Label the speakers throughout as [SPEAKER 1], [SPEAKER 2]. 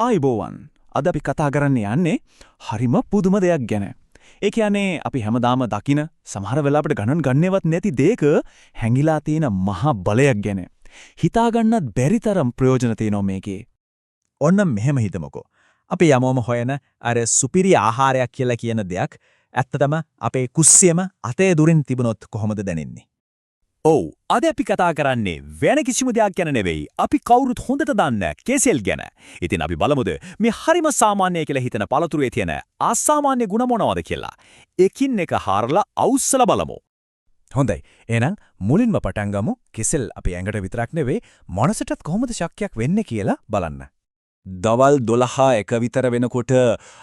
[SPEAKER 1] ආයිබෝවන්. අද අපි කතා කරන්න යන්නේ හරිම පුදුම දෙයක් ගැන. ඒ කියන්නේ අපි හැමදාම දකින සමහර වෙලාවට ගණන් ගන්නේවත් නැති දෙයක හැංගිලා තියෙන මහා බලයක් ගැන. හිතා ගන්නත් බැරි තරම් ප්‍රයෝජන තියෙනවා මේකේ.
[SPEAKER 2] ඔන්න මෙහෙම හිතමුකෝ. අපි යමෝම හොයන අර සුපිරි ආහාරයක් කියලා කියන දෙයක් ඇත්තටම අපේ කුස්සියම අතේ දුරින් තිබුණොත් කොහොමද දැනෙන්නේ?
[SPEAKER 3] ඔව් අද අපි කතා කරන්නේ වෙන කිසිම දෙයක් ගැන නෙවෙයි. අපි කවුරුත් හොඳට දන්න කෙසෙල් ගැන. ඉතින් අපි බලමුද මේ හරිම සාමාන්‍ය කියලා හිතන පළතුරේ තියෙන අසාමාන්‍ය ගුණ මොනවද කියලා. එකින් එක හරලා අවුස්සලා බලමු.
[SPEAKER 2] හොඳයි. එහෙනම් මුලින්ම පටන් ගමු. කෙසෙල් අපේ ඇඟට විතරක් නෙවෙයි මනසටත් කොහොමද ශක්තියක් වෙන්නේ කියලා බලන්න.
[SPEAKER 3] දවල් 12 විතර වෙනකොට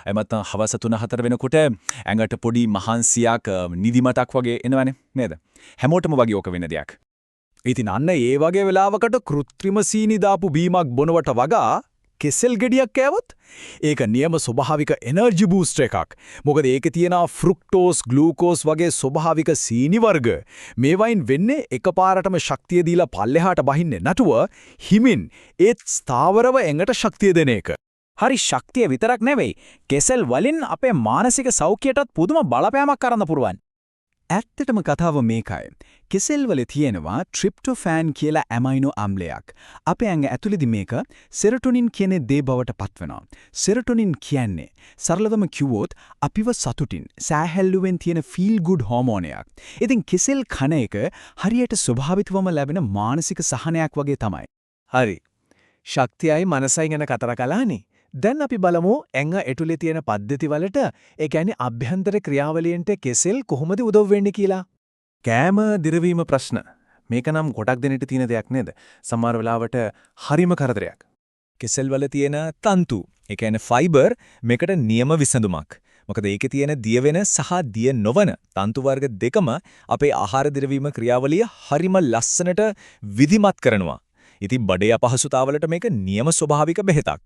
[SPEAKER 3] එමත් හවස 3-4 වෙනකොට ඇඟට පොඩි මහන්සියක් නිදිමතක් වගේ එනවනේ නේද? හැමෝටම වගේ ඕක වෙන දෙයක්.
[SPEAKER 2] ඉතින් අන්න ඒ වගේ වෙලාවකට කෘත්‍රිම සීනි දාපු බීමක් බොනවට වගා කෙසෙල් ගෙඩියක් කෑවොත් ඒක නියම ස්වභාවික එනර්ජි බූස්ටර් එකක්. මොකද ඒකේ තියෙන ෆ්‍රුක්ටෝස්, ග්ලූකෝස් වගේ ස්වභාවික සීනි වර්ග. මේවයින් වෙන්නේ එකපාරටම ශක්තිය දීලා පල්ලෙහාට බහින්නේ නැතුව හිමින් ඒත් ස්ථාවරව එඟට ශක්තිය දෙන එක.
[SPEAKER 4] හරි ශක්තිය විතරක් නෙවෙයි කෙසෙල් වලින් අපේ මානසික සෞඛ්‍යයටත් පුදුම බලපෑමක් කරන්න පුළුවන්.
[SPEAKER 1] ඇත්තටම කතාව මේකයි. කෙසෙල් වල තියෙනවා ට්‍රිප්ටෝෆෑන් කියලා ඇමයිනෝ අම්ලයක්. අපේ ඇඟ ඇතුළේදී මේක සෙරටොනින් කියන දේ බවට පත් වෙනවා. සෙරටොනින් කියන්නේ සරලවම කිව්වොත් අපිව සතුටින් සෑහෙල්ලුවෙන් තියෙන ෆීල් ගුඩ් හෝමෝනයක්. ඉතින් කෙසෙල් කන එක හරියට ස්වභාවිකවම ලැබෙන මානසික සහනයක් වගේ තමයි.
[SPEAKER 5] හරි. ශක්තියයි මනසයි ගැන කතා කළානේ. දැන් අපි බලමු ඇඟ ඇතුලේ තියෙන පද්ධති වලට ඒ කියන්නේ අභ්‍යන්තර ක්‍රියාවලියන්ට කෙසෙල් කොහොමද උදව් වෙන්නේ කියලා.
[SPEAKER 2] කෑම දිරවීම ප්‍රශ්න. මේක නම් ගොඩක් දෙනෙට තියෙන දෙයක් නේද? සමහර වෙලාවට හරිම කරදරයක්. කෙසෙල් වල තියෙන තන්තු, ඒ කියන්නේ ෆයිබර් මේකට නියම විසඳුමක්. මොකද ඒකේ තියෙන දිය වෙන සහ දිය නොවන තන්තු වර්ග දෙකම අපේ ආහාර දිරවීම ක්‍රියාවලිය හරිම ලස්සනට විධිමත් කරනවා. ඉතින් බඩේ අපහසුතාවලට මේක නියම ස්වභාවික බෙහෙතක්.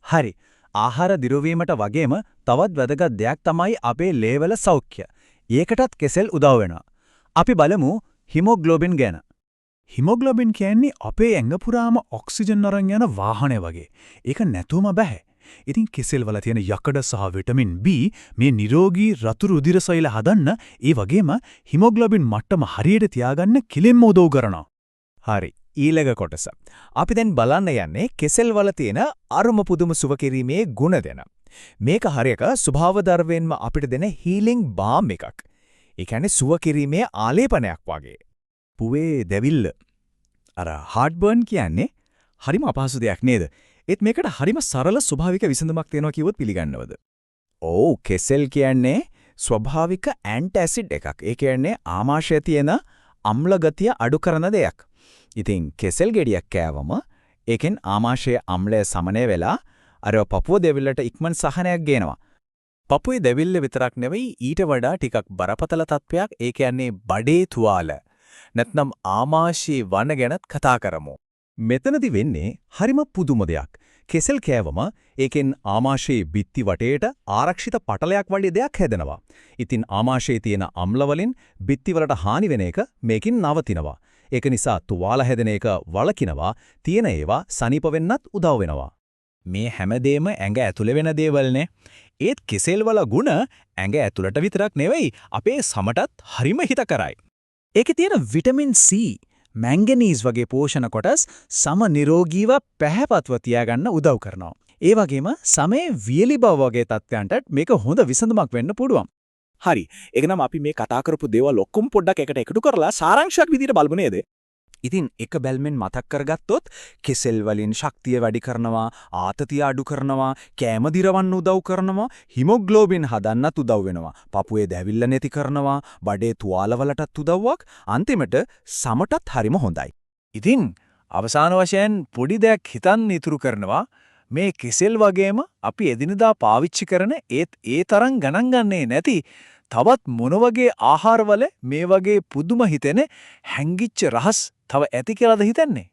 [SPEAKER 1] හරි. ආහාර දිරවීමට වගේම තවත් වැදගත් දෙයක් තමයි අපේ ලේවල සෞඛ්‍ය. ඒකටත් කෙසෙල් උදව් වෙනවා. අපි බලමු හිමොග්ලොබින් ගැන. හිමොග්ලොබින් කියන්නේ අපේ ඇඟ පුරාම ඔක්සිජන් අරන් යන වාහනය වගේ. ඒක නැතුවම බෑ. ඉතින් කෙසෙල් වල තියෙන යකඩ සහ විටමින් B මේ නිරෝගී රතු රුධිර සෛල හදන්න ඒ වගේම හිමොග්ලොබින් මට්ටම හරියට තියාගන්න කිලින්ම උදව් කරනවා.
[SPEAKER 2] හරි. ඊළඟ කොටස. අපි දැන් බලන්න යන්නේ කෙසෙල් වල තියෙන අරුම පුදුම සුව කිරීමේ ගුණ දෙන. මේක හරියක ස්වභාව ධර්මයෙන්ම අපිට දෙන හීලින් බාම් එකක්. ඒ කියන්නේ සුව කිරීමේ ආලේපනයක් වගේ.
[SPEAKER 1] පුවේ දෙවිල්ල. අර හાર્ට්බර්න් කියන්නේ හරිම අපහසු දෙයක් නේද? ඒත් මේකට හරිම සරල ස්වභාවික විසඳුමක් තියෙනවා කිව්වොත් පිළිගන්නවද?
[SPEAKER 2] ඔව් කෙසෙල් කියන්නේ ස්වභාවික ඇන්ටැසිඩ් එකක්. ඒ කියන්නේ ආමාශයේ තියෙන අම්ල ගතිය අඩු කරන දෙයක්. ඉතින් කෙසෙල් ගෙඩියක් කෑවම ඒකෙන් ආමාශයේ අම්ලය සමනය වෙලා අර පපුව දෙවිල්ලට ඉක්මන් සහනයක් ගේනවා. පපුවේ දෙවිල්ල විතරක් නෙවෙයි ඊට වඩා ටිකක් බරපතල තත්වයක් ඒ කියන්නේ බඩේ තුවාල. නැත්නම් ආමාශයේ වන ගැනත් කතා කරමු.
[SPEAKER 1] මෙතනදි වෙන්නේ හරිම පුදුම දෙයක්. කෙසෙල් කෑවම ඒකෙන් ආමාශයේ බිත්ති වටේට ආරක්ෂිත පටලයක් වගේ දෙයක් හැදෙනවා. ඉතින් ආමාශයේ තියෙන අම්ල වලින් බිත්ති වලට හානි වෙන එක මේකින් නවතිනවා. ඒක නිසා තුවාල හැදෙන එක වළකිනවා. තියෙන ඒවා සනීප වෙන්නත් උදව් වෙනවා.
[SPEAKER 2] මේ හැමදේම ඇඟ ඇතුලේ වෙන දේවල්නේ. ඒත් කෙසෙල් වල ගුණ ඇඟ ඇතුලට විතරක් නෙවෙයි අපේ සමටත් හරිම හිතකරයි.
[SPEAKER 4] ඒකේ තියෙන විටමින් C, මැංගනීස් වගේ පෝෂණ කොටස් සම නිරෝගීව පැහැපත්ව තියාගන්න උදව් කරනවා. ඒ වගේම සමේ වියලි බව වගේ තත්ත්වයන්ට මේක හොඳ විසඳුමක් වෙන්න පුළුවන්.
[SPEAKER 3] හරි. ඒක නම් අපි මේ කතා කරපු දේවල් ඔක්කොම පොඩ්ඩක් එකට එකතු කරලා සාරාංශයක් විදිහට බලමු නේද?
[SPEAKER 1] ඉතින් එක බැල්මෙන් මතක් කරගත්තොත් කෙසෙල් වලින් ශක්තිය වැඩි කරනවා, ආතතිය අඩු කරනවා, කැම දිරවන්න උදව් කරනවා, හිමොග්ලොබින් හදන්නත් උදව් වෙනවා, පපුවේ දැවිල්ල නැති කරනවා, බඩේ තුවාලවලටත් උදව්වක්, අන්තිමට සමටත් හරිම හොඳයි.
[SPEAKER 2] ඉතින් අවසාන වශයෙන් පොඩි දෙයක් හිතන්න ඉතුරු කරනවා මේ කෙසෙල් වගේම අපි එදිනදා පාවිච්චි කරන ඒත් ඒ තරම් ගණන් ගන්නේ නැති තවත් මොන වගේ ආහාරවල මේ වගේ පුදුම හිතෙන හැංගිච්ච රහස් තව ඇති කියලාද හිතන්නේ?